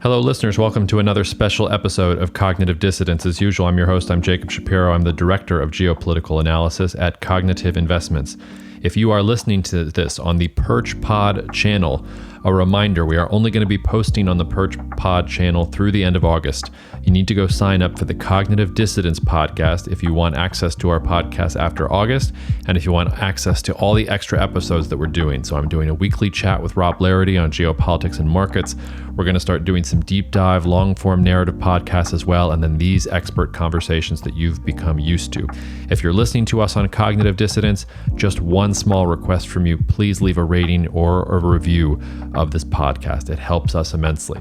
Hello, listeners. Welcome to another special episode of Cognitive Dissidence. As usual, I'm your host. I'm Jacob Shapiro. I'm the Director of Geopolitical Analysis at Cognitive Investments. If you are listening to this on the Perch Pod channel, a reminder, we are only going to be posting on the Perch Pod channel through the end of August. You need to go sign up for the Cognitive Dissidence podcast if you want access to our podcast after August, and if you want access to all the extra episodes that we're doing. So I'm doing a weekly chat with Rob Larity on geopolitics and markets. We're going to start doing some deep dive, long form narrative podcasts as well, and then these expert conversations that you've become used to. If you're listening to us on Cognitive Dissidence, just one small request from you, please leave a rating or a review of this podcast. It helps us immensely.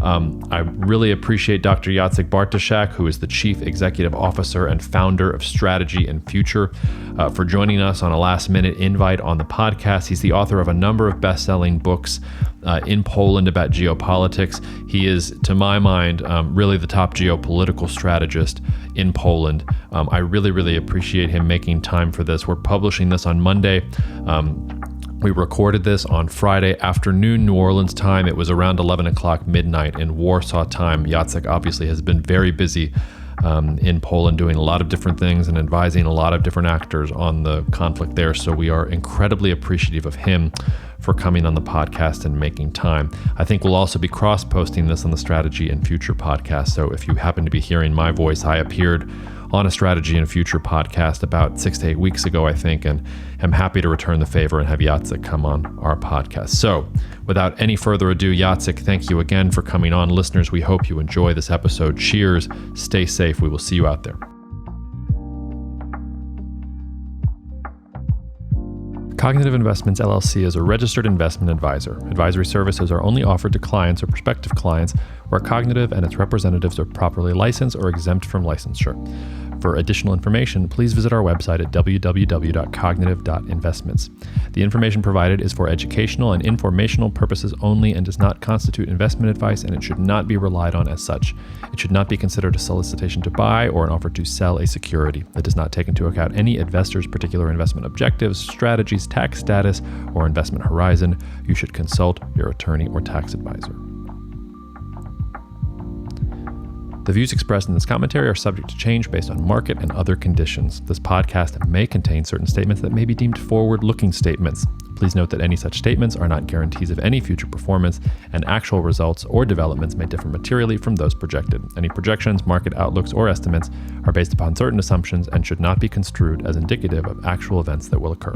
I really appreciate Dr. Jacek Bartosiak, who is the Chief Executive Officer and founder of Strategy and Future, for joining us on a last-minute invite on the podcast. He's the author of a number of best-selling books in Poland about geopolitics. He is, to my mind, really the top geopolitical strategist in Poland. I really appreciate him making time for this. We're publishing this on Monday. We recorded this on Friday afternoon, New Orleans time. It was around 11 o'clock midnight in Warsaw time. Jacek obviously has been very busy in Poland doing a lot of different things and advising a lot of different actors on the conflict there. So we are incredibly appreciative of him for coming on the podcast and making time. I think we'll also be cross-posting this on the Strategy and Future podcast. So if you happen to be hearing my voice, I appeared on a Strategy and Future podcast about 6 to 8 weeks ago, I think, and I'm happy to return the favor and have Jacek come on our podcast. So without any further ado, Jacek, thank you again for coming on. Listeners, we hope you enjoy this episode. Cheers. Stay safe. We will see you out there. Cognitive Investments LLC is a registered investment advisor. Advisory services are only offered to clients or prospective clients where Cognitive and its representatives are properly licensed or exempt from licensure. For additional information, please visit our website at www.cognitive.investments. The information provided is for educational and informational purposes only and does not constitute investment advice, and it should not be relied on as such. It should not be considered a solicitation to buy or an offer to sell a security. It does not take into account any investor's particular investment objectives, strategies, tax status, or investment horizon. You should consult your attorney or tax advisor. The views expressed in this commentary are subject to change based on market and other conditions. This podcast may contain certain statements that may be deemed forward-looking statements. Please note that any such statements are not guarantees of any future performance, and actual results or developments may differ materially from those projected. Any projections, market outlooks, or estimates are based upon certain assumptions and should not be construed as indicative of actual events that will occur.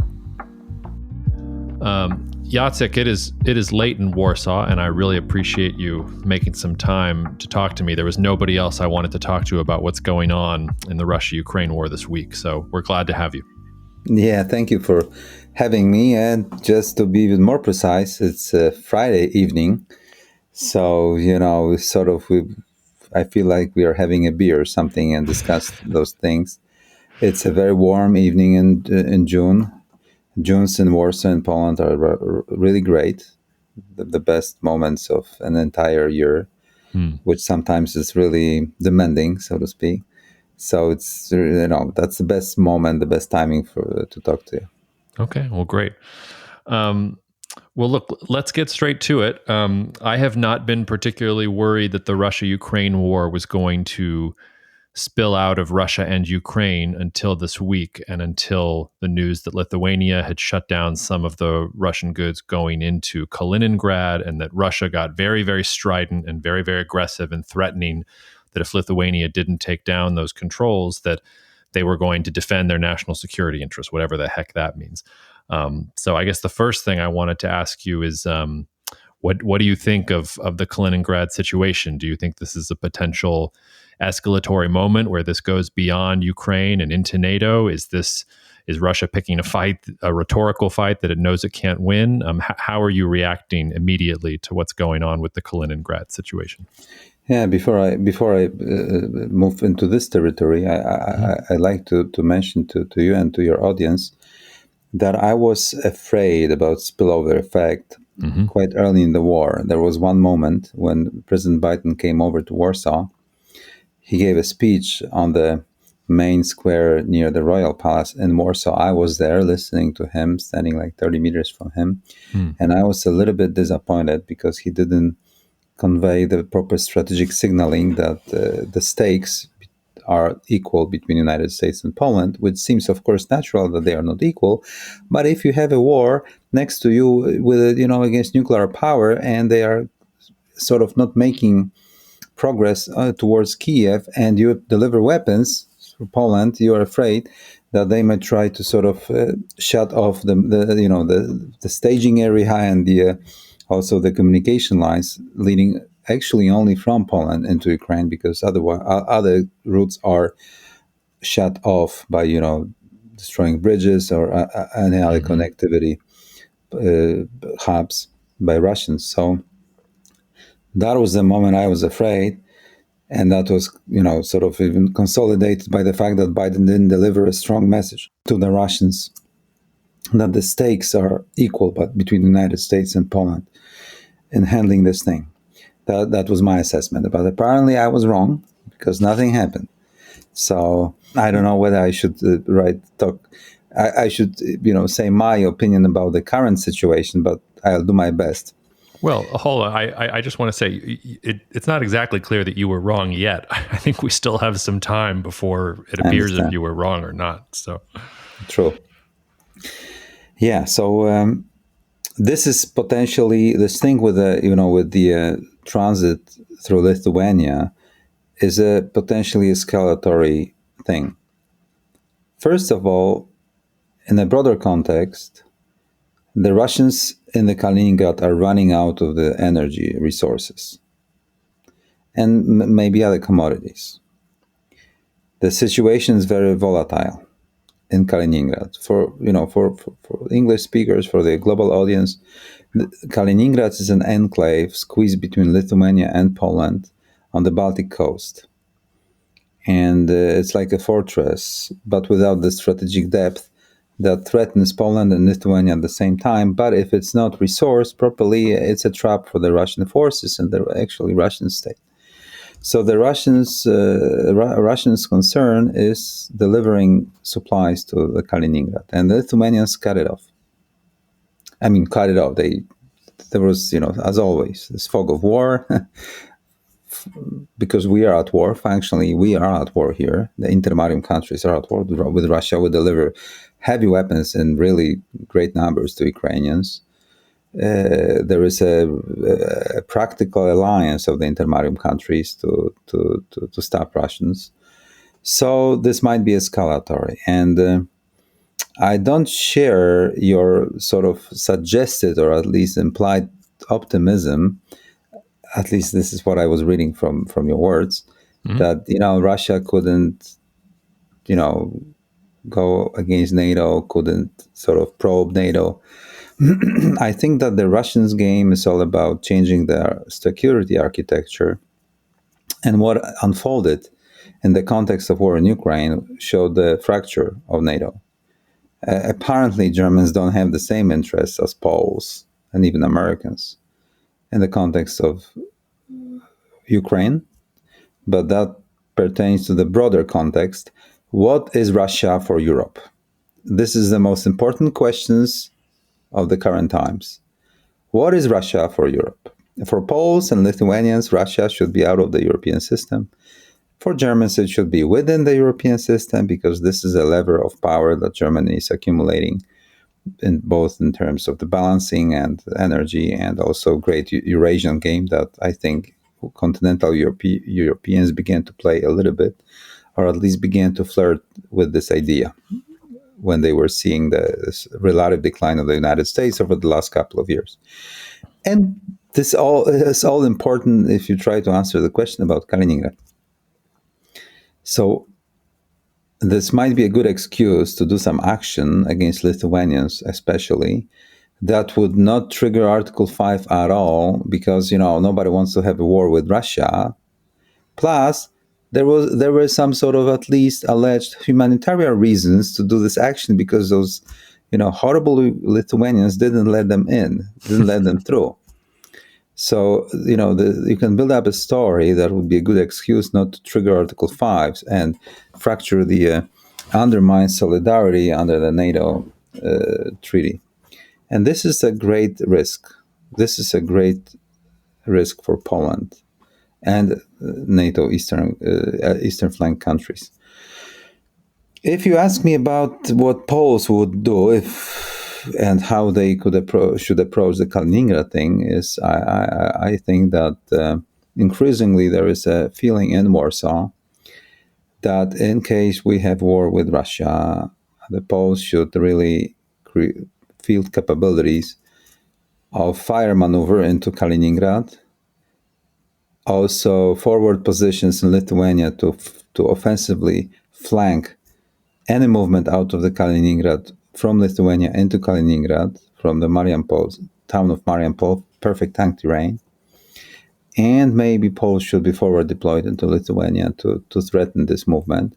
Jacek, it is late in Warsaw, and I really appreciate you making some time to talk to me. There was nobody else I wanted to talk to about what's going on in the Russia-Ukraine war this week, so we're glad to have you. Yeah, thank you for having me. And just to be even more precise, it's Friday evening, so I feel like we are having a beer or something and discuss those things. It's a very warm evening in June. Junes in Warsaw and Poland are really great, the best moments of an entire year, which sometimes is really demanding, so to speak. So it's, that's the best moment, the best timing to talk to you. Okay, well, great. Well, look, let's get straight to it. I have not been particularly worried that the Russia-Ukraine war was going to spill out of Russia and Ukraine until this week, and until the news that Lithuania had shut down some of the Russian goods going into Kaliningrad, and that Russia got very, very strident and very, very aggressive and threatening that if Lithuania didn't take down those controls, that they were going to defend their national security interests, whatever the heck that means. So I guess the first thing I wanted to ask you is, what do you think of the Kaliningrad situation? Do you think this is a potential escalatory moment where this goes beyond Ukraine and into NATO? Is Russia picking a rhetorical fight that it knows it can't win? How are you reacting immediately to what's going on with the Kaliningrad situation? Yeah, before I move into this territory, I like to mention to you and to your audience that I was afraid about spillover effect quite early in the war. There was one moment when President Biden came over to Warsaw. He gave a speech on the main square near the Royal Palace in Warsaw. I was there listening to him, standing like 30 meters from him. And I was a little bit disappointed because he didn't convey the proper strategic signaling that the stakes are equal between the United States and Poland, which seems, of course, natural that they are not equal. But if you have a war next to you with, against nuclear power, and they are sort of not making progress towards Kiev, and you deliver weapons to Poland, you are afraid that they might try to sort of shut off the staging area and also the communication lines leading actually only from Poland into Ukraine, because otherwise other routes are shut off by destroying bridges or any other connectivity hubs by Russians. So that was the moment I was afraid, and that was sort of even consolidated by the fact that Biden didn't deliver a strong message to the Russians that the stakes are equal, but between the United States and Poland in handling this thing. That was my assessment. But apparently I was wrong, because nothing happened. So I don't know whether I should I should say my opinion about the current situation, but I'll do my best. Well, hold on. I just want to say it's not exactly clear that you were wrong yet. I think we still have some time before it appears if you were wrong or not. So true. Yeah. So this is potentially this thing with the transit through Lithuania is a potentially escalatory thing. First of all, in a broader context, the Russians in the Kaliningrad are running out of the energy resources and maybe other commodities. The situation is very volatile in Kaliningrad. For English speakers, for the global audience, Kaliningrad is an enclave squeezed between Lithuania and Poland on the Baltic coast. And it's like a fortress, but without the strategic depth that threatens Poland and Lithuania at the same time. But if it's not resourced properly, it's a trap for the Russian forces and the actually Russian state. So the Russians' concern is delivering supplies to the Kaliningrad, and the Lithuanians cut it off. There was, as always, this fog of war, because we are at war. Functionally, we are at war here. The Intermarium countries are at war with Russia. We deliver heavy weapons in really great numbers to Ukrainians. There is a practical alliance of the Intermarium countries to stop Russians. So this might be escalatory. And I don't share your sort of suggested or at least implied optimism. At least this is what I was reading from your words, that, Russia couldn't, go against NATO, couldn't sort of probe NATO. I think that the Russians' game is all about changing their security architecture. And what unfolded in the context of war in Ukraine showed the fracture of NATO. Apparently, Germans don't have the same interests as Poles and even Americans in the context of Ukraine, but that pertains to the broader context. What is Russia for Europe? This is the most important questions of the current times. What is Russia for Europe? For Poles and Lithuanians, Russia should be out of the European system. For Germans, it should be within the European system, because this is a lever of power that Germany is accumulating, in terms of the balancing and energy, and also great Eurasian game that I think continental Europeans began to play a little bit, or at least began to flirt with this idea when they were seeing the relative decline of the United States over the last couple of years. And this is all important if you try to answer the question about Kaliningrad. So this might be a good excuse to do some action against Lithuanians, especially, that would not trigger Article 5 at all, because, nobody wants to have a war with Russia. Plus, there were some sort of at least alleged humanitarian reasons to do this action, because those, horrible Lithuanians didn't let them through. So, you can build up a story that would be a good excuse not to trigger Article 5 and fracture the undermine solidarity under the NATO treaty. And this is a great risk. This is a great risk for Poland and NATO eastern flank countries. If you ask me about what Poles would do and how they should approach the Kaliningrad thing, is I think that increasingly there is a feeling in Warsaw that in case we have war with Russia, the Poles should really field capabilities of fire maneuver into Kaliningrad, also forward positions in Lithuania to offensively flank any movement out of the Kaliningrad from Lithuania into Kaliningrad, from the town of Mariupol, perfect tank terrain. And maybe Poles should be forward deployed into Lithuania to threaten this movement.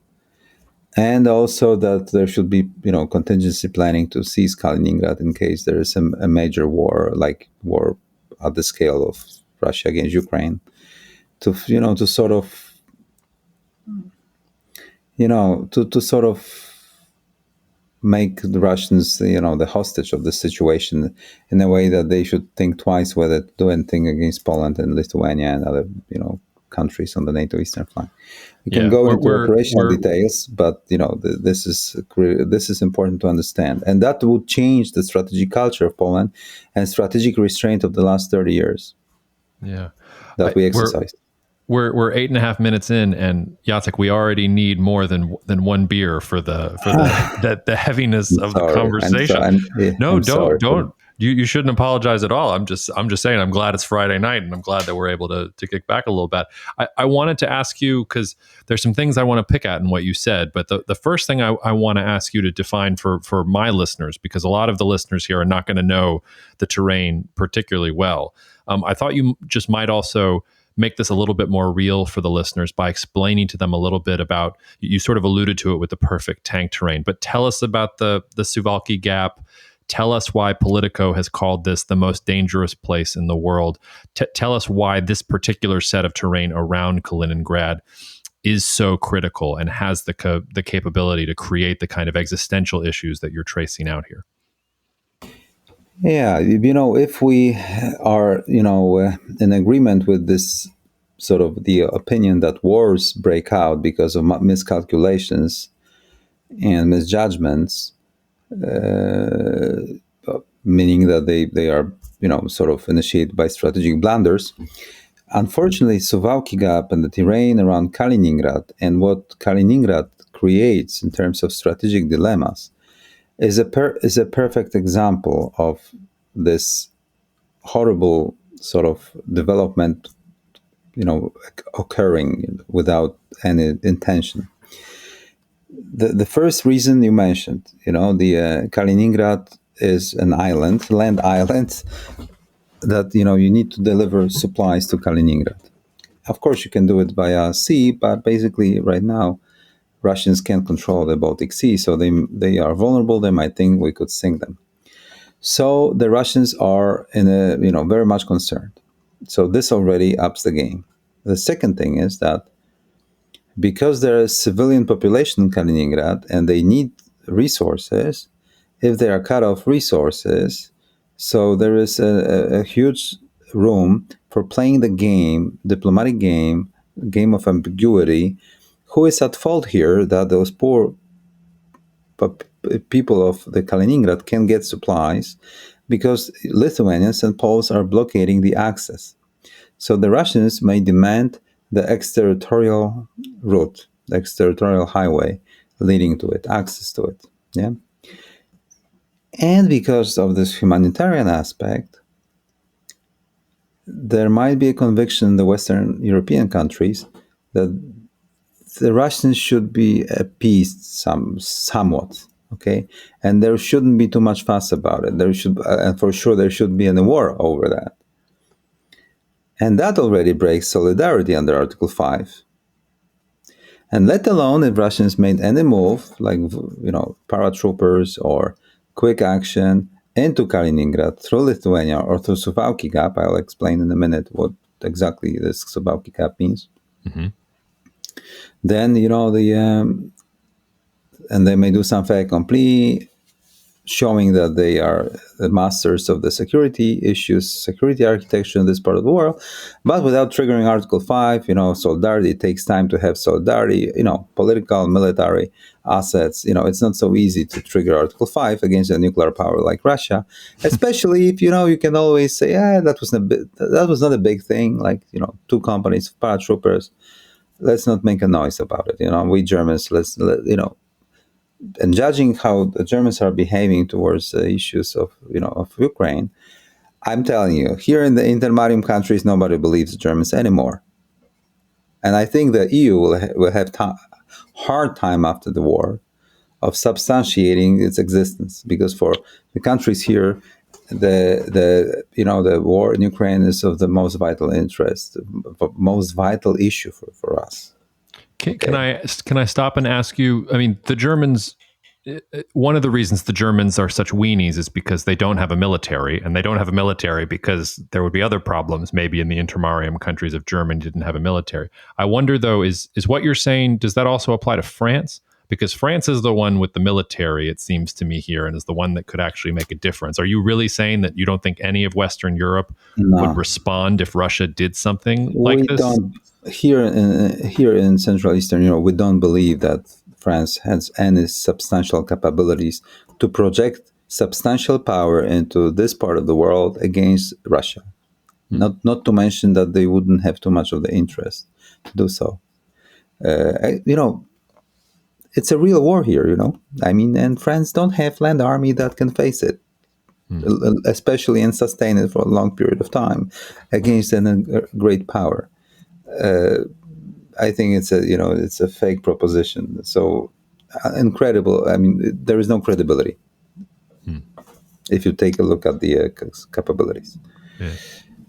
And also that there should be, contingency planning to seize Kaliningrad in case there is a major war, like war at the scale of Russia against Ukraine, to sort of make the Russians, the hostage of the situation in a way that they should think twice whether to do anything against Poland and Lithuania and other, countries on the NATO eastern flank. We can go into operational details, but this is important to understand, and that would change the strategic culture of Poland and strategic restraint of the last 30 years. Yeah, that we exercised. We're 8.5 minutes in, and Jacek, we already need more than one beer for the heaviness of the conversation. Don't. You shouldn't apologize at all. I'm just saying I'm glad it's Friday night, and I'm glad that we're able to kick back a little bit. I wanted to ask you, because there's some things I want to pick at in what you said, but the first thing I want to ask you to define for my listeners, because a lot of the listeners here are not going to know the terrain particularly well. I thought you just might also make this a little bit more real for the listeners by explaining to them a little bit about, you sort of alluded to it with the perfect tank terrain, but tell us about the Suwałki Gap. Tell us why Politico has called this the most dangerous place in the world. Tell us why this particular set of terrain around Kaliningrad is so critical and has the capability to create the kind of existential issues that you're tracing out here. Yeah, if we are, in agreement with this sort of the opinion that wars break out because of miscalculations and misjudgments, meaning that they are, sort of initiated by strategic blunders. Unfortunately, Suwałki Gap and the terrain around Kaliningrad and what Kaliningrad creates in terms of strategic dilemmas is a perfect example of this horrible sort of development, occurring without any intention. The first reason you mentioned, the Kaliningrad is an land island, that, you need to deliver supplies to Kaliningrad. Of course, you can do it via sea, but basically right now, Russians can't control the Baltic Sea, so they are vulnerable. They might think we could sink them. So the Russians are very much concerned. So this already ups the game. The second thing is that because there is civilian population in Kaliningrad and they need resources, if they are cut off resources, so there is a huge room for playing the game, diplomatic game of ambiguity. Who is at fault here that those poor people of the Kaliningrad can get supplies because Lithuanians and Poles are blockading the access? So the Russians may demand the exterritorial route, the exterritorial highway leading to it, access to it. Yeah. And because of this humanitarian aspect, there might be a conviction in the Western European countries that the Russians should be appeased somewhat, okay? And there shouldn't be too much fuss about it. And for sure, there should be a war over that. And that already breaks solidarity under Article 5. And let alone if Russians made any move, like, paratroopers or quick action into Kaliningrad through Lithuania or through Suwałki Gap. I'll explain in a minute what exactly this Suwałki Gap means. Mm-hmm. Then, and they may do some fait accompli, showing that they are the masters of the security issues, security architecture in this part of the world, but without triggering Article 5, solidarity. It takes time to have solidarity, political, military assets. It's not so easy to trigger Article 5 against a nuclear power like Russia, especially if, you can always say, that was not a big thing, like, 2 companies of paratroopers. Let's not make a noise about it. We Germans, and judging how the Germans are behaving towards the issues of Ukraine, I'm telling you, here in the Intermarium countries, nobody believes the Germans anymore. And I think the EU will have hard time after the war of substantiating its existence, because for the countries here, the war in Ukraine is of the most vital interest, most vital issue for us. Can I stop and ask you? I mean, the Germans. One of the reasons the Germans are such weenies is because they don't have a military, and they don't have a military because there would be other problems. Maybe in the Intermarium countries if Germany didn't have a military. I wonder though, is what you're saying, does that also apply to France? Because France is the one with the military, it seems to me here, and is the one that could actually make a difference. Are you really saying that you don't think any of Western Europe would respond if Russia did something like this? Here in Central Eastern Europe, we don't believe that France has any substantial capabilities to project substantial power into this part of the world against Russia. Not to mention that they wouldn't have too much of the interest to do so. It's a real war here, and France don't have land army that can face it, especially and sustain it for a long period of time against a great power. I think it's a fake proposition. So incredible. I mean, there is no credibility if you take a look at the capabilities. Yeah.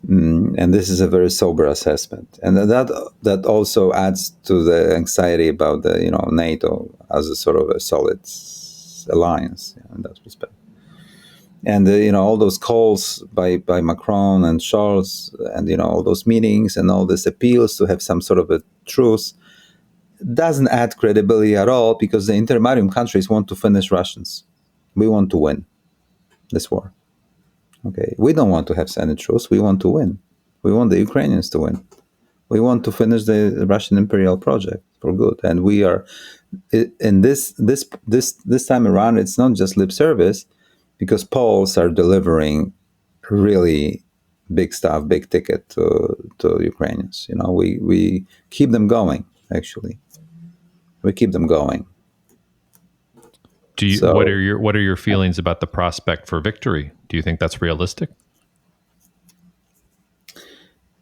And this is a very sober assessment, and that also adds to the anxiety about the NATO as a sort of a solid alliance in that respect. And all those calls by Macron and Scholz, and all those meetings and all these appeals to have some sort of a truce doesn't add credibility at all, because the Intermarium countries want to finish Russians. We want to win this war. Okay, we don't want to have any truce. We want to win. We want the Ukrainians to win. We want to finish the Russian imperial project for good. And we are, in this time around, it's not just lip service, because Poles are delivering really big stuff, big ticket to Ukrainians. We keep them going. Actually, we keep them going. What are your feelings about the prospect for victory? Do you think that's realistic?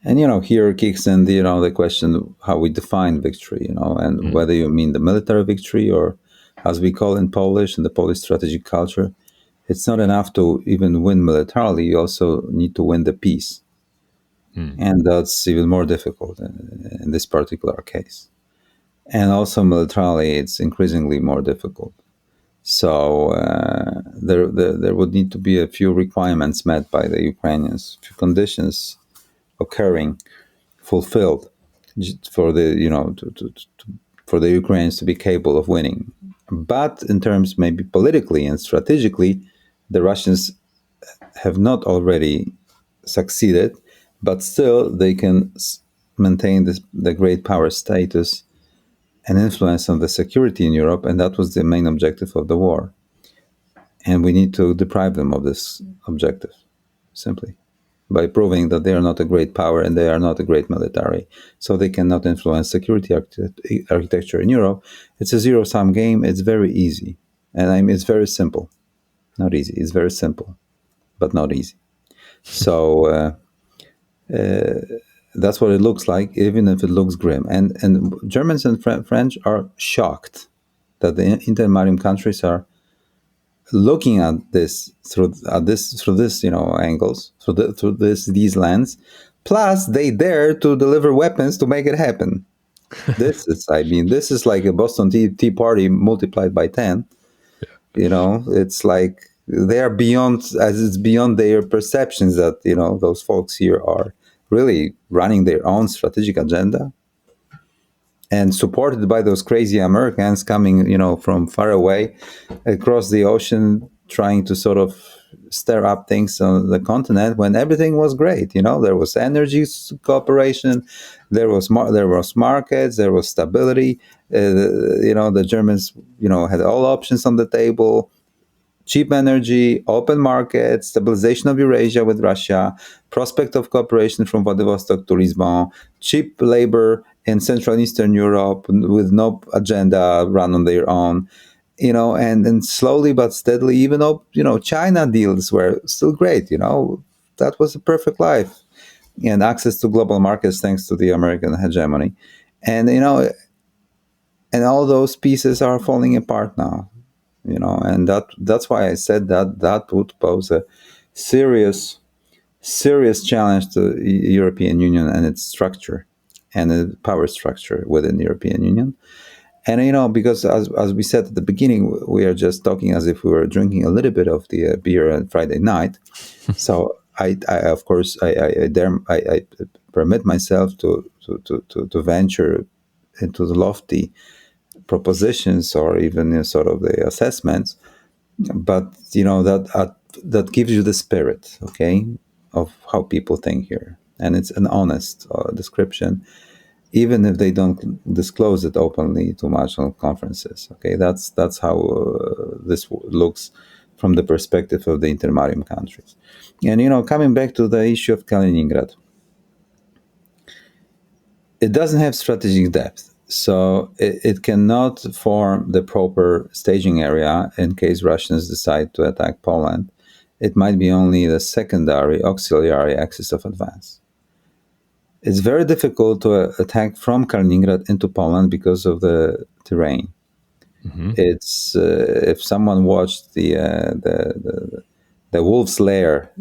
And here kicks in the question how we define victory. And whether you mean the military victory, or, as we call in Polish, in the Polish strategic culture, it's not enough to even win militarily. You also need to win the peace, and that's even more difficult in this particular case. And also militarily, it's increasingly more difficult. So there would need to be a few requirements met by the Ukrainians, a few conditions fulfilled for the for the Ukrainians to be capable of winning. But in terms maybe politically and strategically, the Russians have not already succeeded, but still they can maintain the great power status and influence on the security in Europe, and that was the main objective of the war. And we need to deprive them of this objective, simply, by proving that they are not a great power and they are not a great military, so they cannot influence security architecture in Europe. It's a zero-sum game. It's very easy. And it's very simple. Not easy. It's very simple, but not easy. So that's what it looks like, even if it looks grim. And Germans and French are shocked that the Intermarium countries are looking at this through this angles, through these lens. Plus, they dare to deliver weapons to make it happen. This is like a Boston Tea Party multiplied by 10. It's like they are beyond their perceptions that those folks here are really running their own strategic agenda, and supported by those crazy Americans coming, from far away across the ocean, trying to sort of stir up things on the continent when everything was great. There was energy cooperation, there was markets, there was stability. The Germans, had all options on the table: cheap energy, open market, stabilization of Eurasia with Russia, prospect of cooperation from Vladivostok to Lisbon, cheap labor in Central and Eastern Europe with no agenda, run on their own. And slowly but steadily, even though, China deals were still great, that was a perfect life, and access to global markets thanks to the American hegemony. And, and all those pieces are falling apart now, and that's why I said that would pose a serious challenge to the European Union and its structure and the power structure within the European Union. And, because as we said at the beginning, we are just talking as if we were drinking a little bit of the beer on Friday night. So I of course, I permit myself to venture into the lofty propositions or even sort of the assessments. But, that gives you the spirit, okay, of how people think here. And it's an honest description, even if they don't disclose it openly too much on conferences. Okay, that's how this looks from the perspective of the Intermarium countries. And coming back to the issue of Kaliningrad, it doesn't have strategic depth, so it cannot form the proper staging area in case Russians decide to attack Poland. It might be only the secondary, auxiliary axis of advance. It's very difficult to attack from Kaliningrad into Poland because of the terrain. Mm-hmm. It's if someone watched the Wolf's Lair,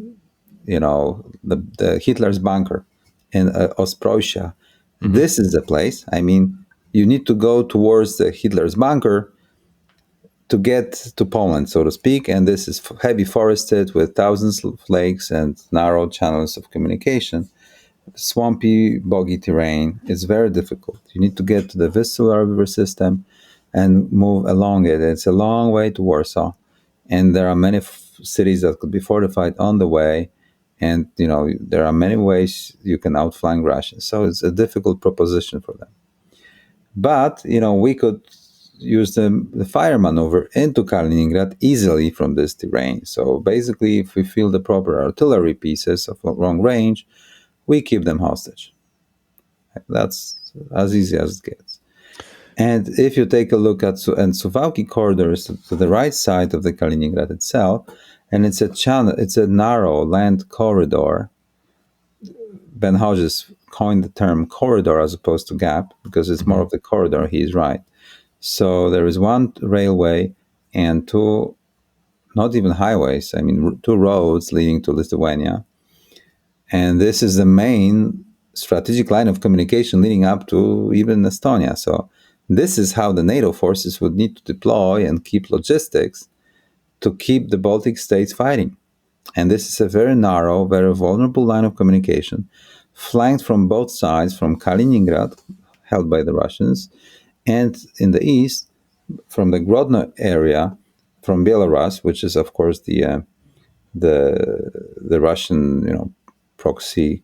the Hitler's bunker in Ostprussia. Mm-hmm. This is the place. I mean, you need to go towards the Hitler's bunker to get to Poland, so to speak. And this is heavy forested with thousands of lakes and narrow channels of communication. Swampy, boggy terrain. It's very difficult. You need to get to the Vistula river system and move along it. It's a long way to Warsaw. And there are many cities that could be fortified on the way. And, there are many ways you can outflank Russia. So it's a difficult proposition for them. But, we could use the fire maneuver into Kaliningrad easily from this terrain. So basically, if we field the proper artillery pieces of long range, we keep them hostage. That's as easy as it gets. And if you take a look at Suwałki Corridor is to the right side of the Kaliningrad itself, and it's a narrow land corridor. Ben Hodges coined the term corridor as opposed to gap because it's more of the corridor. He's right. So there is one railway and two, not even highways, two roads leading to Lithuania. And this is the main strategic line of communication leading up to even Estonia. So this is how the NATO forces would need to deploy and keep logistics to keep the Baltic states fighting. And this is a very narrow, very vulnerable line of communication, flanked from both sides, from Kaliningrad, held by the Russians, and in the east, from the Grodno area, from Belarus, which is, of course, the Russian, proxy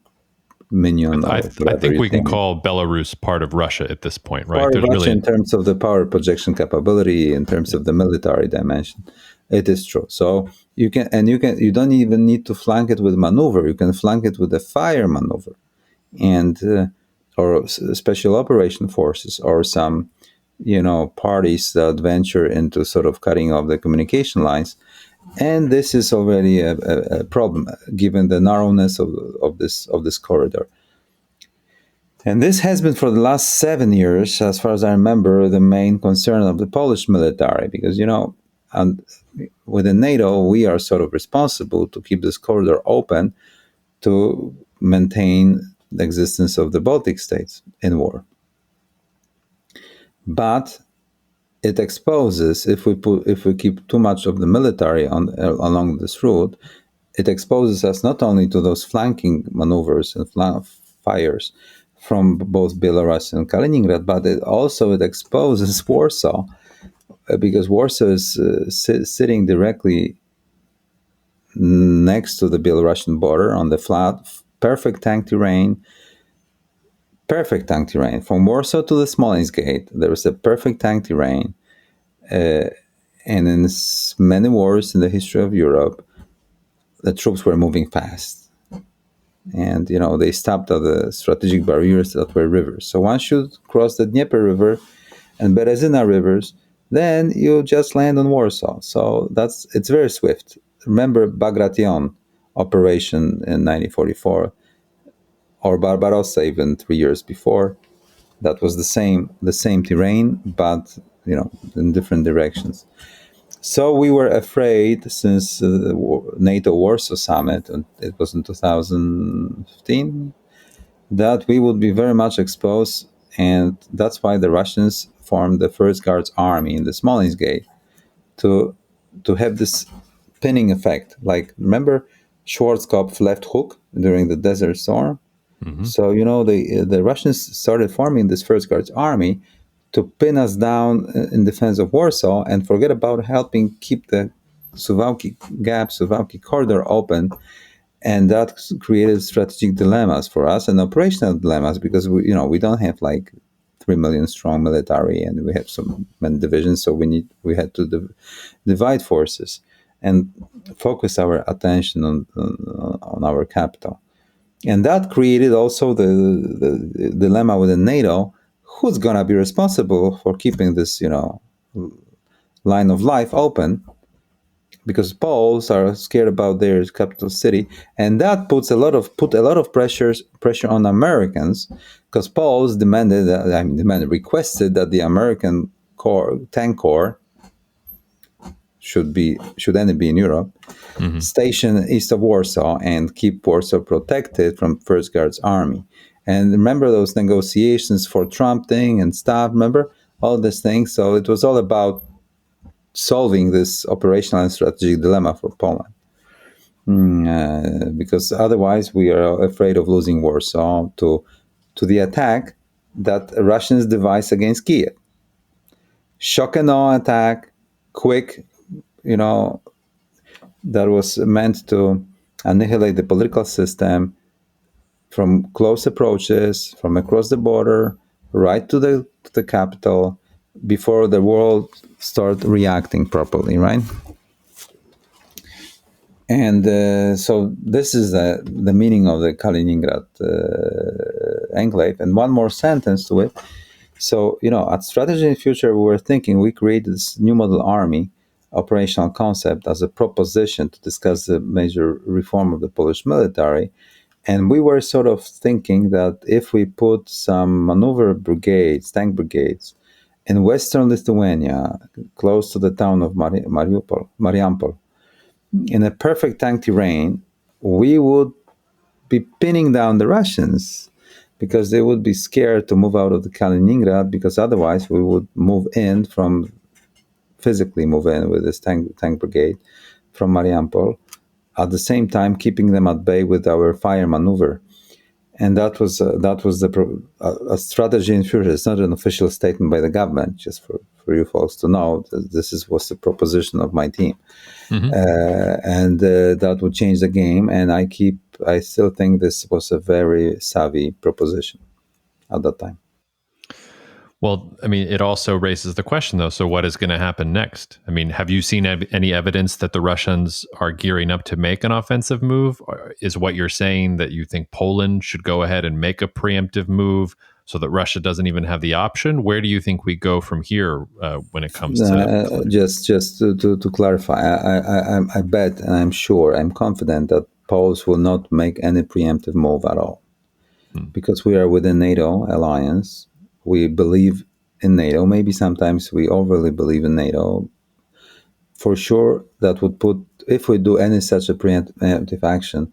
minion. I think we can call Belarus part of Russia at this point, right? Part of Russia in terms of the power projection capability, in terms of the military dimension. It is true. So you don't even need to flank it with maneuver. You can flank it with a fire maneuver, and or special operation forces, or some parties that venture into sort of cutting off the communication lines. And this is already a problem, given the narrowness of this corridor. And this has been for the last 7 years, as far as I remember, the main concern of the Polish military, because and within NATO we are sort of responsible to keep this corridor open to maintain the existence of the Baltic states in war. But it exposes, if we keep too much of the military along this route, it exposes us not only to those flanking maneuvers and fires from both Belarus and Kaliningrad, but it exposes Warsaw, because Warsaw is sitting directly next to the Belarusian border on the flat, perfect tank terrain. From Warsaw to the Smolensk Gate, there was a perfect tank terrain. And in many wars in the history of Europe, the troops were moving fast. And, they stopped at the strategic barriers that were rivers. So once you cross the Dnieper River and Berezina rivers, then you just land on Warsaw. So it's very swift. Remember Bagration operation in 1944, or Barbarossa even 3 years before. That was the same terrain, but in different directions. So we were afraid since the NATO Warsaw Summit, and it was in 2015, that we would be very much exposed, and that's why the Russians formed the First Guards Army in the Smolensk Gate to have this pinning effect. Like, remember Schwarzkopf left Hook during the Desert Storm? Mm-hmm. So, the Russians started forming this First Guards Army to pin us down in defense of Warsaw and forget about helping keep the Suwałki Corridor open. And that created strategic dilemmas for us and operational dilemmas, because we don't have like 3 million strong military, and we have so many divisions. So we had to divide forces and focus our attention on our capital. And that created also the dilemma within NATO: who's gonna be responsible for keeping this, line of life open? Because Poles are scared about their capital city, and that put a lot of pressure on Americans, because Poles requested that the American tank corps should only be in Europe, mm-hmm. stationed east of Warsaw and keep Warsaw protected from First Guards Army. And remember those negotiations for Trump thing and stuff. Remember all these things. So it was all about solving this operational and strategic dilemma for Poland, because otherwise we are afraid of losing Warsaw to the attack that Russians devised against Kiev. Shock and awe attack, quick, that was meant to annihilate the political system from close approaches, from across the border, right to the capital, before the world start reacting properly, right? And so this is the meaning of the Kaliningrad enclave. And one more sentence to it. So, at Strategy in Future, we were thinking we created this new model army operational concept as a proposition to discuss the major reform of the Polish military. And we were sort of thinking that if we put some maneuver brigades, tank brigades, in western Lithuania, close to the town of Mariampol, in a perfect tank terrain, we would be pinning down the Russians, because they would be scared to move out of the Kaliningrad, because otherwise we would physically move in with this tank brigade from Mariampol, at the same time keeping them at bay with our fire maneuver. And that was a strategy in future. It's not an official statement by the government, just for you folks to know. This was the proposition of my team. Mm-hmm. And that would change the game. And I still think this was a very savvy proposition at that time. Well, it also raises the question, though. So what is going to happen next? Have you seen any evidence that the Russians are gearing up to make an offensive move? Or is what you're saying that you think Poland should go ahead and make a preemptive move so that Russia doesn't even have the option? Where do you think we go from here when it comes to... Just to clarify, I bet, and I'm sure, I'm confident that Poles will not make any preemptive move at all. Because we are within NATO alliance. We believe in NATO. Maybe sometimes we overly believe in NATO. For sure, that would put, if we do any such a preemptive action,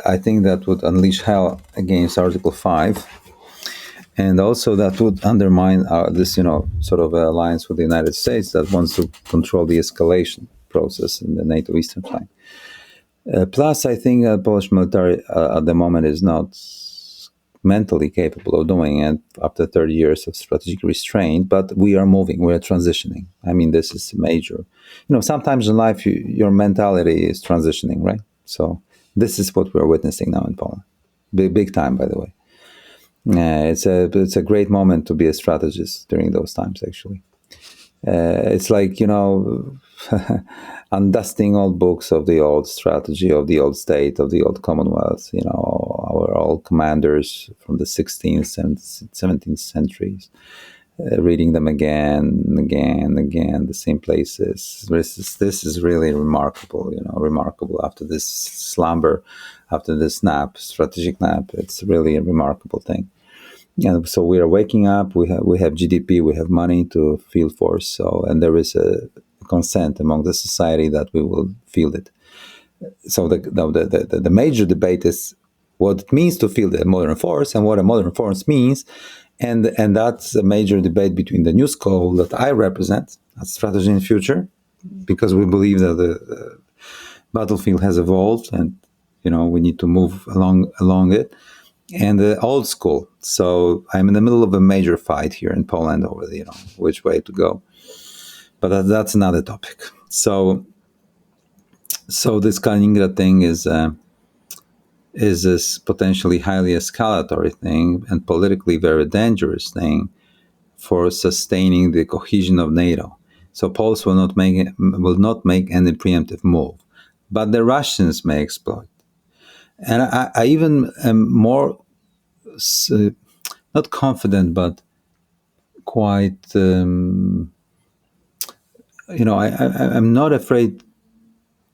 I think that would unleash hell against Article 5. And also that would undermine this, sort of alliance with the United States that wants to control the escalation process in the NATO eastern flank. Plus, I think Polish military at the moment is not mentally capable of doing it after 30 years of strategic restraint, but we are moving, we are transitioning. I mean, this is major. Sometimes in life, your mentality is transitioning, right? So this is what we're witnessing now in Poland. Big time, by the way. It's a great moment to be a strategist during those times, actually. It's like, undusting old books of the old strategy, of the old state, of the old Commonwealth, our old commanders from the 16th and 17th centuries, reading them again and again, the same places. This is really remarkable, remarkable after this slumber, after this strategic nap. It's really a remarkable thing. And so we are waking up. We have GDP. We have money to field force. So, and there is a consent among the society that we will field it. So the major debate is what it means to field a modern force and what a modern force means, and that's a major debate between the new school that I represent, that's strategy in the future, because we believe that the battlefield has evolved, and we need to move along it. And the old school. So I'm in the middle of a major fight here in Poland over which way to go. But that's another topic. So this Kaliningrad thing is this potentially highly escalatory thing and politically very dangerous thing for sustaining the cohesion of NATO. So Poles will not make any preemptive move, but the Russians may exploit. And I even am more, not confident, but quite, I'm not afraid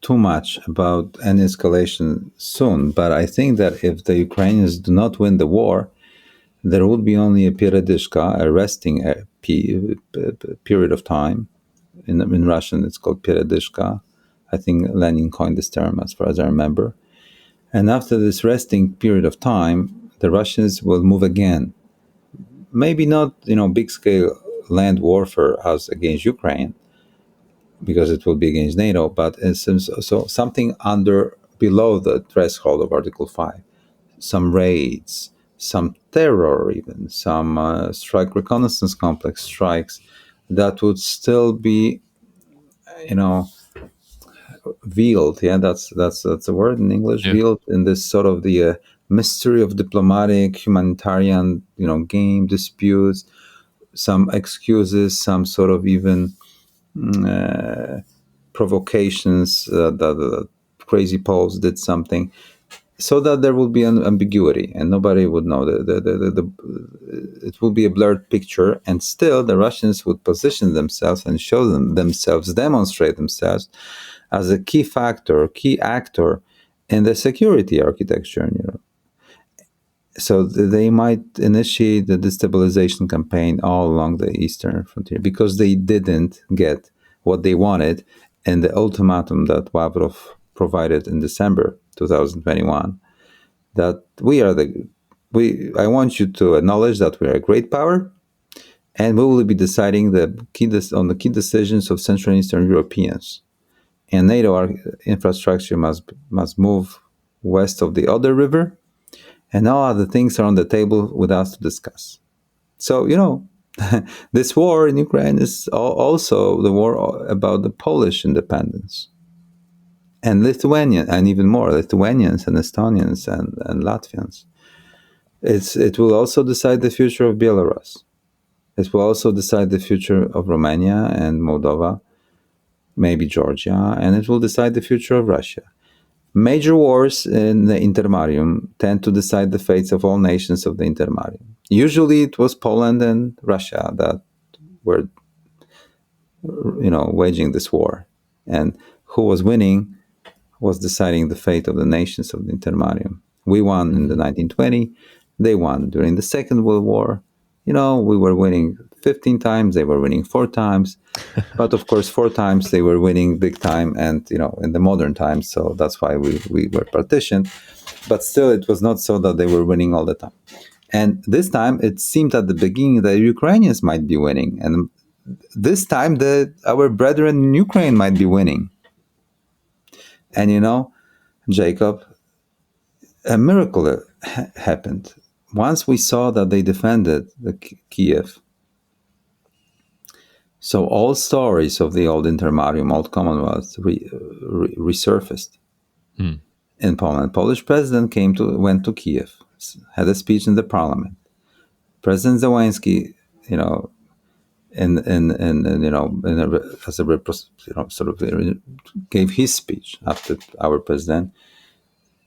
too much about an escalation soon. But I think that if the Ukrainians do not win the war, there would be only a передышка, a resting period of time. In Russian, it's called передышка. I think Lenin coined this term, as far as I remember. And after this resting period of time, the Russians will move again. Maybe not, big-scale land warfare as against Ukraine, because it will be against NATO, but so something below the threshold of Article 5. Some raids, some terror even, some strike reconnaissance complex strikes that would still be, veiled, that's a word in English, yeah. Veiled in this sort of the mystery of diplomatic, humanitarian, game disputes, some excuses, some sort of even provocations that crazy Poles did something, so that there will be an ambiguity and nobody would know. It will be a blurred picture, and still the Russians would position themselves and demonstrate themselves as a key actor in the security architecture in Europe. So they might initiate the destabilization campaign all along the eastern frontier, because they didn't get what they wanted in the ultimatum that Lavrov provided in December 2021. That I want you to acknowledge that we are a great power, and we will be deciding on the key decisions of Central and Eastern Europeans. And NATO infrastructure must move west of the Oder River, and all other things are on the table with us to discuss. So, this war in Ukraine is also the war about the Polish independence. And Lithuanian, and even more, Lithuanians and Estonians and Latvians. It will also decide the future of Belarus. It will also decide the future of Romania and Moldova, maybe Georgia, and it will decide the future of Russia. Major wars in the Intermarium tend to decide the fates of all nations of the Intermarium. Usually it was Poland and Russia that were, waging this war. And who was winning was deciding the fate of the nations of the Intermarium. We won in the 1920. They won during the Second World War. We were winning 15 times. They were winning 4 times. But of course, 4 times they were winning big time and, in the modern times. So that's why we were partitioned. But still, it was not so that they were winning all the time. And this time, it seemed at the beginning that Ukrainians might be winning. And this time, our brethren in Ukraine might be winning. And, Jacob, a miracle happened. once we saw that they defended the Kiev, so all stories of the old Intermarium, old Commonwealth, resurfaced in Poland. Polish president went to Kiev, had a speech in the parliament. President Zelensky, gave his speech after our president,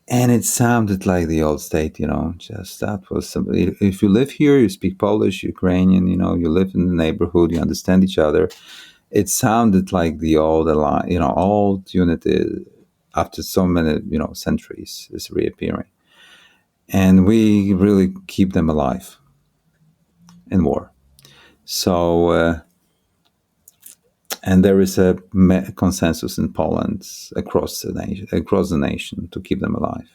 and it sounded like the old state. Just that was something. If you live here, you speak Polish, Ukrainian. You live in the neighborhood, you understand each other. It sounded like the old old unity after so many centuries is reappearing, and we really keep them alive in war. So, and there is a consensus in Poland across the nation to keep them alive.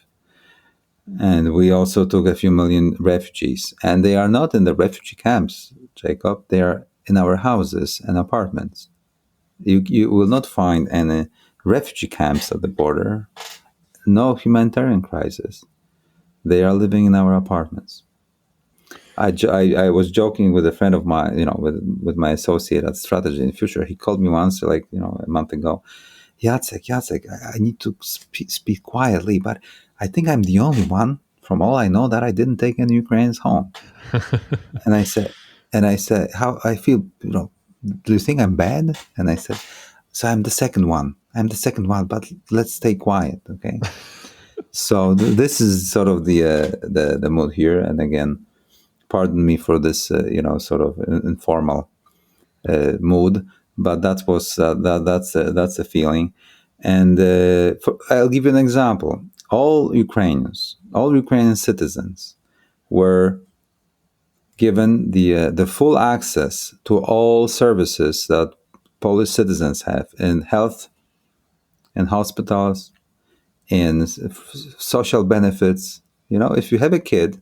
And we also took a few million refugees, and they are not in the refugee camps, Jacob. They are in our houses and apartments. You will not find any refugee camps at the border. No humanitarian crisis. They are living in our apartments. I was joking with a friend of mine, with my associate at Strategy in the Future. He called me once, a month ago. Jacek, I need to speak quietly, but I think I'm the only one, from all I know, that I didn't take any Ukrainians home. and I said, how I feel, do you think I'm bad? And I said, so I'm the second one. But let's stay quiet, okay? So this is sort of the mood here. And again, pardon me for this, sort of informal mood, but that's a feeling. And I'll give you an example. All Ukrainian citizens were given the full access to all services that Polish citizens have in health, in hospitals, in social benefits. If you have a kid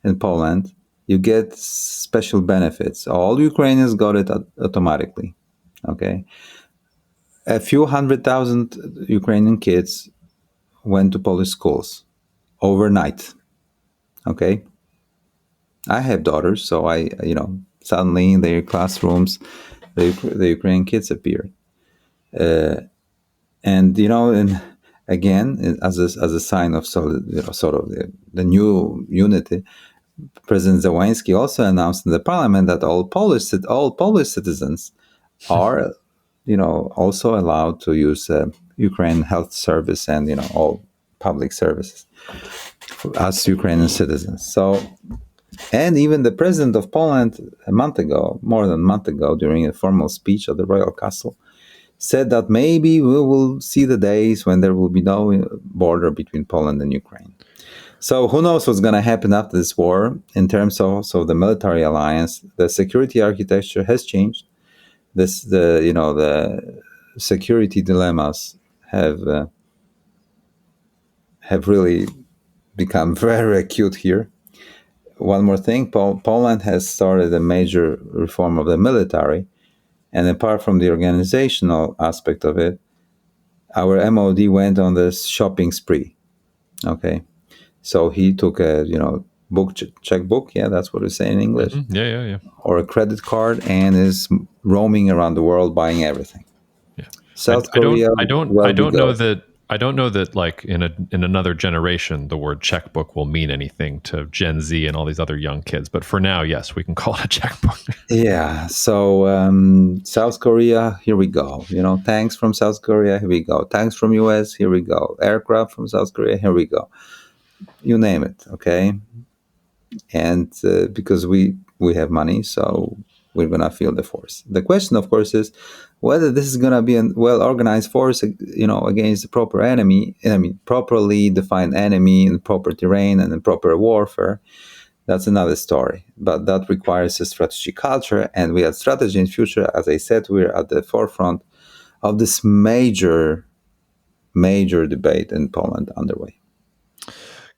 in Poland, you get special benefits. All Ukrainians got it automatically. Okay, a few 100,000 Ukrainian kids went to Polish schools overnight. Okay, I have daughters, so suddenly in their classrooms, the Ukrainian kids appeared, and again, as a sign of sort of the new unity. President Zelensky also announced in the parliament that all Polish citizens are, also allowed to use Ukrainian health service and all public services as Ukrainian citizens. So, and even the president of Poland more than a month ago, during a formal speech at the Royal Castle, said that maybe we will see the days when there will be no border between Poland and Ukraine. So who knows what's going to happen after this war in terms of the military alliance. The security architecture has changed. The security dilemmas have really become very acute here. One more thing, Poland has started a major reform of the military, and apart from the organizational aspect of it, our MOD went on this shopping spree. Okay. So he took a, checkbook. Yeah, that's what we say in English. Mm-hmm. Yeah. Or a credit card, and is roaming around the world buying everything. Yeah. South Korea. I don't know that like in another generation the word checkbook will mean anything to Gen Z and all these other young kids. But for now, yes, we can call it a checkbook. Yeah. So South Korea, here we go. Tanks from South Korea, here we go. Tanks from US, here we go. Aircraft from South Korea, here we go. You name it, okay? And because we have money, so we're going to feel the force. The question, of course, is whether this is going to be a well-organized force, against the proper enemy, properly defined enemy in proper terrain and in proper warfare. That's another story. But that requires a strategy culture, and we at Strategy in Future, as I said, we're at the forefront of this major debate in Poland underway.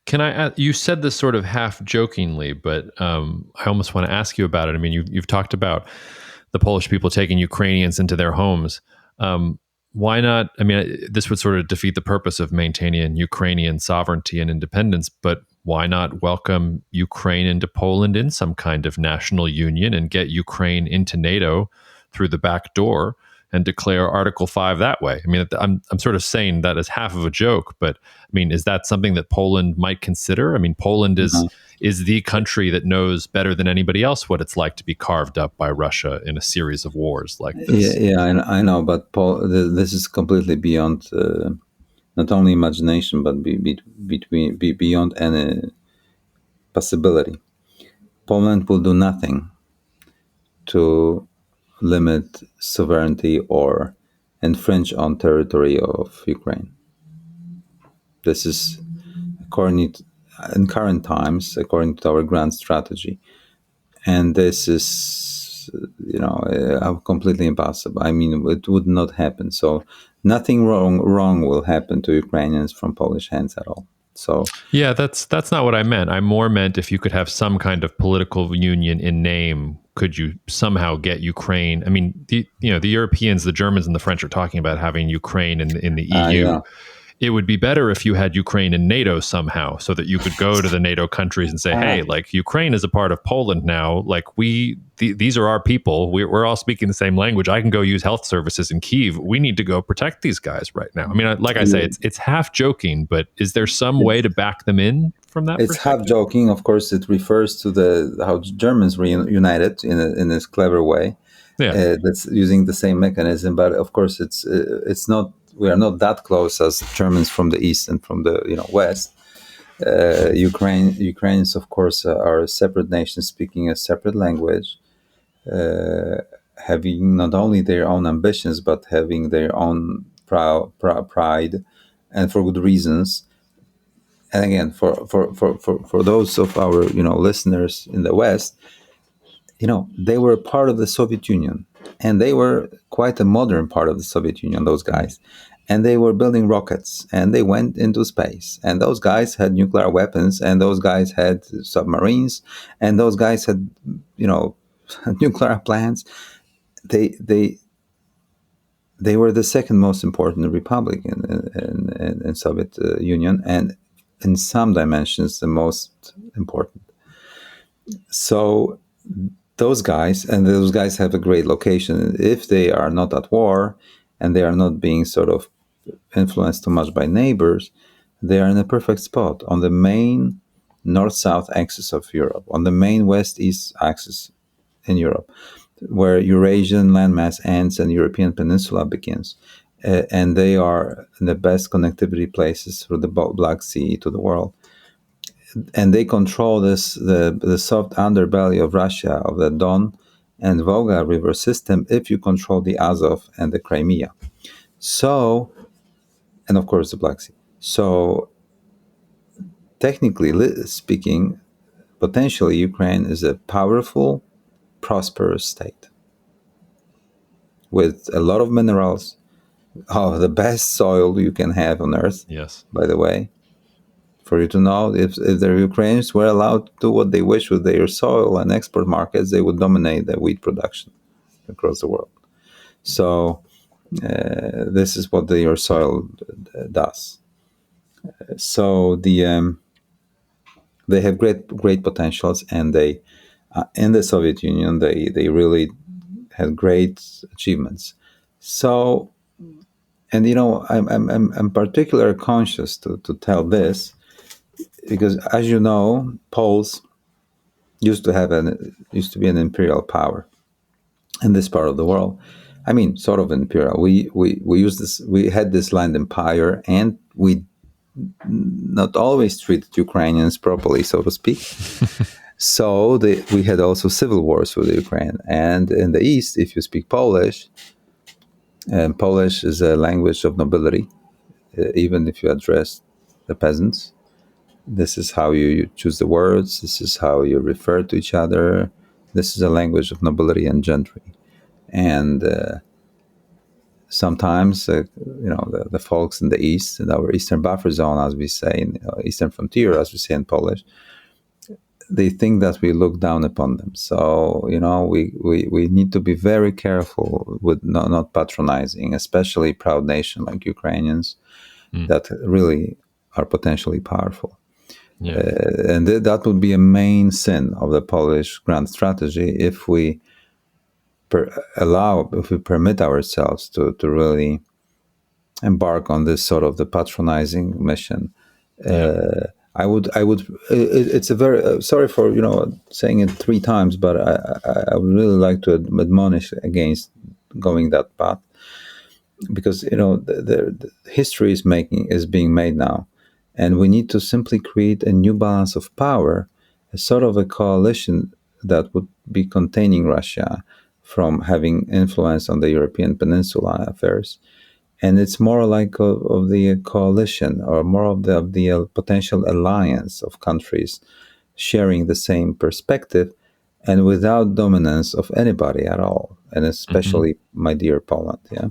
Can I ask, you said this sort of half jokingly, but I almost want to ask you about it. I mean, you've talked about the Polish people taking Ukrainians into their homes. why not? I mean, this would sort of defeat the purpose of maintaining Ukrainian sovereignty and independence, but why not welcome Ukraine into Poland in some kind of national union and get Ukraine into NATO through the back door and declare Article 5 that way? I mean, I'm sort of saying that as half of a joke, but I mean, is that something that Poland might consider? I mean, Poland is the country that knows better than anybody else what it's like to be carved up by Russia in a series of wars like this. Yeah, I know, but this is completely beyond not only imagination, but beyond any possibility. Poland will do nothing to limit sovereignty or infringe on territory of Ukraine. This is in current times, according to our grand strategy. And this is, completely impossible. I mean, it would not happen. So nothing wrong will happen to Ukrainians from Polish hands at all. So yeah, that's not what I meant. I more meant if you could have some kind of political union in name, could you somehow get Ukraine? I mean, the Europeans, the Germans, and the French are talking about having Ukraine in the EU. Yeah. It would be better if you had Ukraine in NATO somehow, so that you could go to the NATO countries and say, hey, like Ukraine is a part of Poland now. Like these are our people. We're all speaking the same language. I can go use health services in Kyiv. We need to go protect these guys right now. I mean, like I say, it's half joking, but is there some way to back them in from that? It's half joking. Of course, it refers to how Germans reunited in this clever way. Yeah, that's using the same mechanism. But of course, it's not. We are not that close as Germans from the east and from the west. Ukrainians, of course, are a separate nation speaking a separate language, having not only their own ambitions but having their own pride, and for good reasons. And again, for those of our listeners in the West, they were part of the Soviet Union, and they were quite a modern part of the Soviet Union, those guys. And they were building rockets, and they went into space. And those guys had nuclear weapons, and those guys had submarines, and those guys had, nuclear plants. They were the second most important republic in Soviet Union, and in some dimensions, the most important. So those guys have a great location. If they are not at war and they are not being sort of influenced too much by neighbors, they are in a perfect spot on the main north-south axis of Europe, on the main west-east axis in Europe, where Eurasian landmass ends and European peninsula begins. And they are in the best connectivity places through the Black Sea to the world. And they control the soft underbelly of Russia, of the Don and Volga river system, if you control the Azov and the Crimea. So, and of course the Black Sea. So, technically speaking, potentially Ukraine is a powerful, prosperous state with a lot of minerals, the best soil you can have on earth. Yes. By the way, for you to know, if the Ukrainians were allowed to do what they wish with their soil and export markets, they would dominate the wheat production across the world. So this is what your soil does. So they have great potentials, and they in the Soviet Union they really had great achievements. So, and I'm particularly conscious to tell this, because as you know, Poles used to be an imperial power in this part of the world. I mean, sort of imperial. We used this. We had this land empire, and we not always treated Ukrainians properly, so to speak. So we had also civil wars with Ukraine. And in the east, if you speak Polish, and Polish is a language of nobility, even if you address the peasants. This is how you choose the words. This is how you refer to each other. This is a language of nobility and gentry. And sometimes, the folks in the east, in our eastern buffer zone, as we say, eastern frontier, as we say in Polish, they think that we look down upon them. So, we need to be very careful with not patronizing, especially proud nation like Ukrainians that really are potentially powerful. Yeah. And that would be a main sin of the Polish grand strategy if we permit ourselves to really embark on this sort of the patronizing mission. I would. It's a very sorry for saying it 3 times, but I would really like to admonish against going that path, because the history is being made now, and we need to simply create a new balance of power, a sort of a coalition that would be containing Russia from having influence on the European Peninsula affairs. And it's more like of the coalition, or more of the potential alliance of countries sharing the same perspective, and without dominance of anybody at all, and especially my dear Poland. Yeah,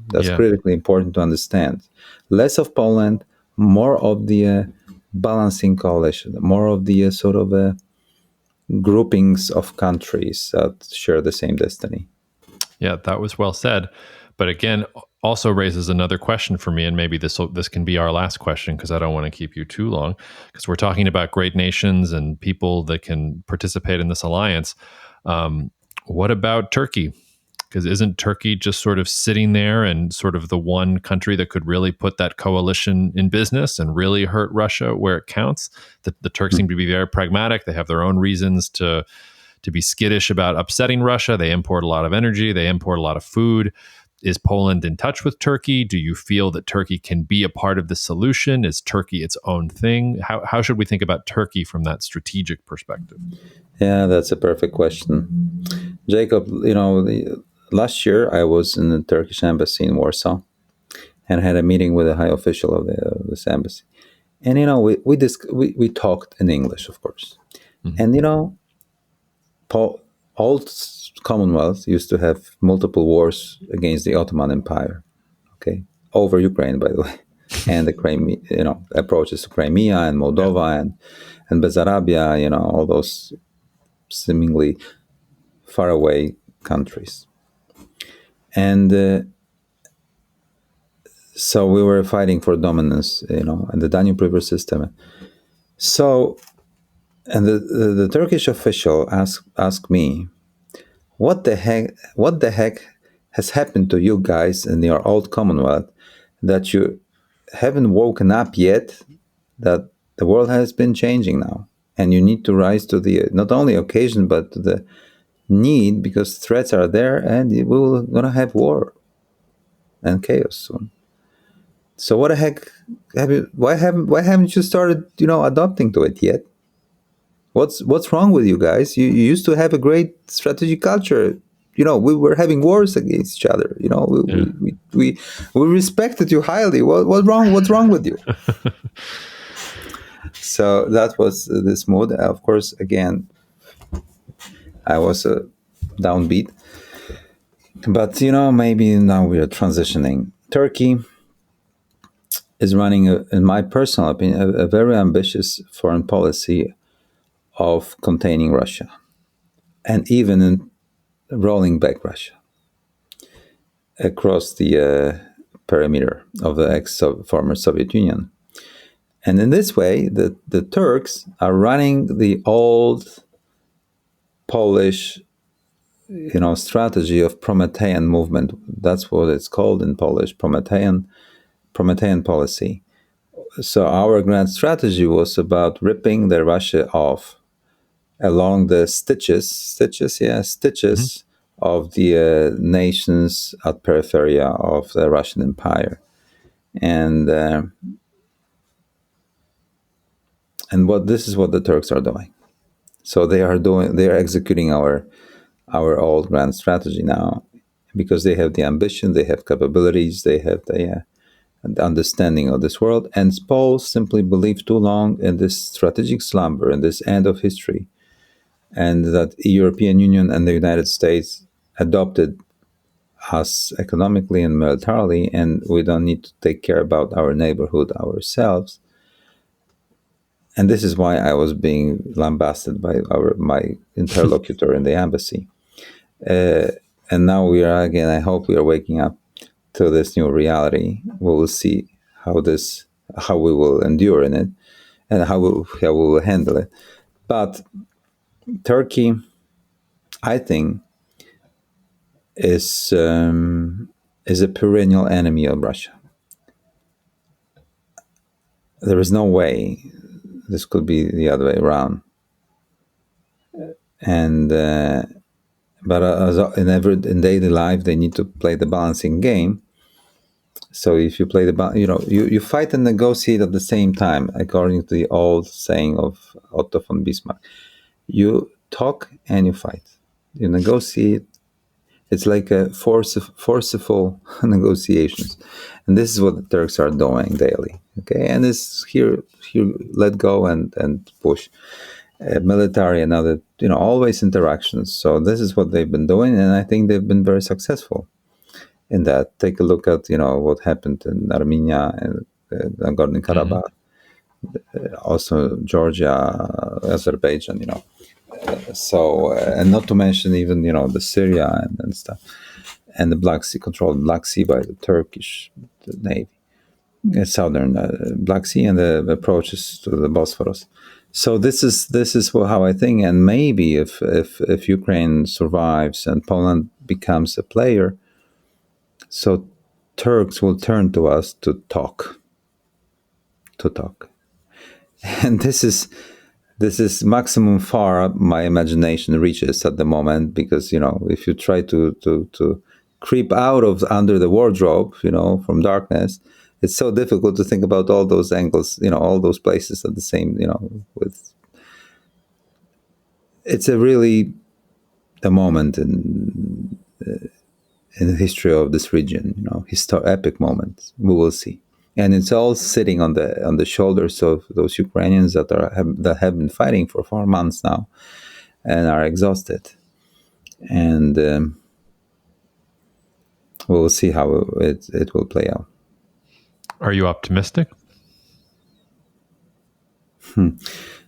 that's critically important to understand. Less of Poland, more of the balancing coalition, more of the sort of groupings of countries that share the same destiny. Yeah, that was well said. But again, also raises another question for me, and maybe this can be our last question, because I don't want to keep you too long, because we're talking about great nations and people that can participate in this alliance. What about Turkey? Because isn't Turkey just sort of sitting there and sort of the one country that could really put that coalition in business and really hurt Russia where it counts? The Turks seem to be very pragmatic. They have their own reasons to be skittish about upsetting Russia. They import a lot of energy. They import a lot of food. Is Poland in touch with Turkey? Do you feel that Turkey can be a part of the solution? Is Turkey its own thing? How should we think about Turkey from that strategic perspective? Yeah, that's a perfect question. Jacob, last year I was in the Turkish embassy in Warsaw and had a meeting with a high official of this embassy. And, we talked in English, of course. And, old Commonwealth used to have multiple wars against the Ottoman Empire, okay, over Ukraine, by the way, and the Crimea, approaches to Crimea and Moldova and Bessarabia, all those seemingly faraway countries. And so we were fighting for dominance, in the Danube River system. So, and the Turkish official asked me, what the heck has happened to you guys in your old Commonwealth that you haven't woken up yet, that the world has been changing now, and you need to rise to the not only occasion but to the need, because threats are there, and we're gonna have war and chaos soon. So what the heck why haven't you started adopting to it yet? What's wrong with you guys? You used to have a great strategic culture. We were having wars against each other. We respected you highly. What's wrong with you? So that was this mood. Of course, again, I was downbeat. But maybe now we are transitioning. Turkey is running, in my personal opinion, a very ambitious foreign policy of containing Russia, and even in rolling back Russia across the perimeter of the former Soviet Union. And in this way, the Turks are running the old Polish, strategy of Promethean movement. That's what it's called in Polish, Promethean policy. So our grand strategy was about ripping the Russia off along the stitches of the nations at periphery of the Russian Empire, and this is what the Turks are doing. So they are executing our old grand strategy now, because they have the ambition, they have capabilities, they have the understanding of this world. And Poles simply believed too long in this strategic slumber, in this end of history, and that the European Union and the United States adopted us economically and militarily, and we don't need to take care about our neighborhood ourselves. And this is why I was being lambasted by my interlocutor in the embassy. And now we are again. I hope we are waking up to this new reality. We will see how we will endure in it, and how we will handle it. But Turkey, I think, is a perennial enemy of Russia. There is no way this could be the other way around. And but in daily life, they need to play the balancing game. So if you play you fight and negotiate at the same time, according to the old saying of Otto von Bismarck. You talk and you fight. You negotiate. It's like a forceful negotiations, and this is what the Turks are doing daily. Okay, and it's here let go and push, military and other always interactions. So this is what they've been doing, and I think they've been very successful in that. Take a look at what happened in Armenia and Nagorno-Karabakh, also Georgia, Azerbaijan. So and not to mention even the Syria and stuff, and the Black Sea, controlled Black Sea by the Turkish Navy, southern Black Sea, and the approaches to the Bosphorus. So this is how I think, and maybe if Ukraine survives and Poland becomes a player, so Turks will turn to us to talk, and this is maximum far my imagination reaches at the moment, because if you try to creep out of under the wardrobe from darkness, it's so difficult to think about all those angles, all those places at the same, with it's a really a moment in the history of this region, epic moment. We will see, and it's all sitting on the shoulders of those Ukrainians that have been fighting for 4 months now and are exhausted, and we will see how it will play out. Are you optimistic?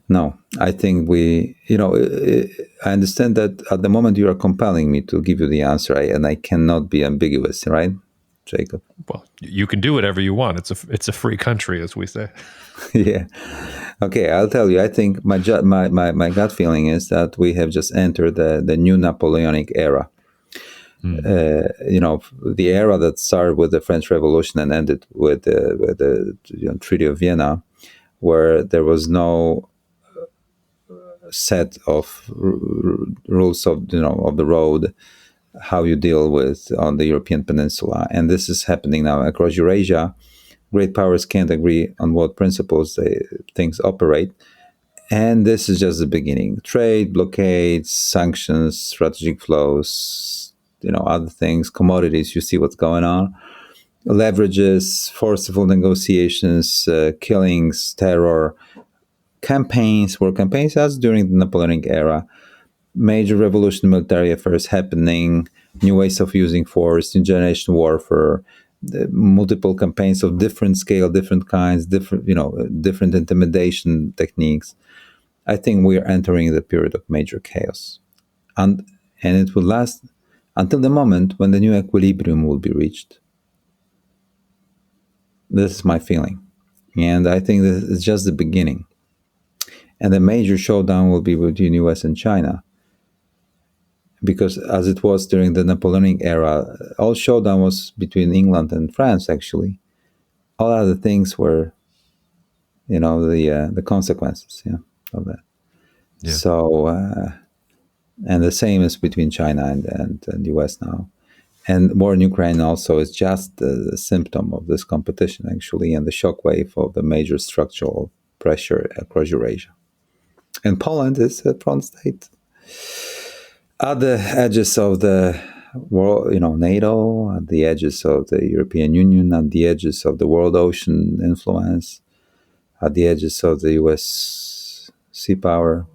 No, I think I understand that at the moment you are compelling me to give you the answer, and I cannot be ambiguous, right, Jacob? Well, you can do whatever you want. It's a free country, as we say. Yeah. Okay, I'll tell you. I think my gut feeling is that we have just entered the new Napoleonic era. The era that started with the French Revolution and ended with the Treaty of Vienna, where there was no set of rules of the road, how you deal with on the European peninsula, and this is happening now across Eurasia. Great powers can't agree on what principles things operate, and this is just the beginning. Trade, blockades, sanctions, strategic flows, other things, commodities. You see what's going on. Leverages, forceful negotiations, killings, terror, campaigns, war campaigns, as during the Napoleonic era. Major revolution military affairs happening, new ways of using force, new generation warfare, multiple campaigns of different scale, different kinds, different intimidation techniques. I think we are entering the period of major chaos. And it will last until the moment when the new equilibrium will be reached. This is my feeling. And I think this is just the beginning. And the major showdown will be between US and China. Because as it was during the Napoleonic era, all showdown was between England and France, actually. All other things were, the consequences of that. Yeah. So, and the same is between China and the US now. And war in Ukraine also is just a symptom of this competition, actually, and the shockwave of the major structural pressure across Eurasia. And Poland is a front state. At the edges of the world, NATO, at the edges of the European Union, at the edges of the world ocean influence, at the edges of the US sea power.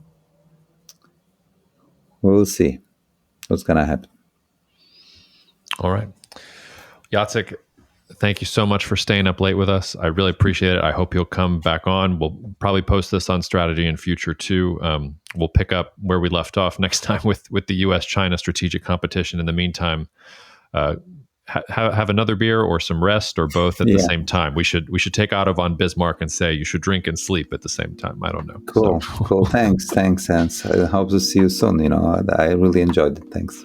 We'll see what's going to happen. All right. Jacek, thank you so much for staying up late with us. I really appreciate it. I hope you'll come back on. We'll probably post this on Strategy in future too. We'll pick up where we left off next time with the U.S.-China strategic competition. In the meantime, have another beer or some rest or both at the same time. We should take Otto von Bismarck and say you should drink and sleep at the same time. I don't know. Cool. Thanks, Hans. I hope to see you soon. I really enjoyed it. Thanks.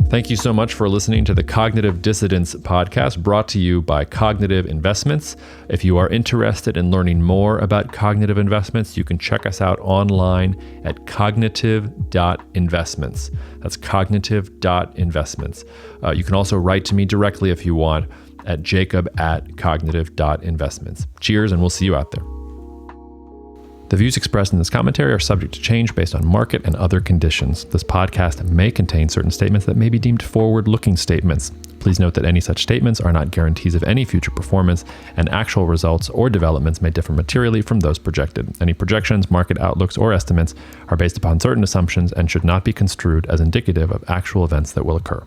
Thank you so much for listening to the Cognitive Dissidence podcast, brought to you by Cognitive Investments. If you are interested in learning more about cognitive investments, you can check us out online at cognitive.investments. That's cognitive.investments. You can also write to me directly if you want at jacob@cognitive.investments. Cheers, and we'll see you out there. The views expressed in this commentary are subject to change based on market and other conditions. This podcast may contain certain statements that may be deemed forward-looking statements. Please note that any such statements are not guarantees of any future performance, and actual results or developments may differ materially from those projected. Any projections, market outlooks, or estimates are based upon certain assumptions and should not be construed as indicative of actual events that will occur.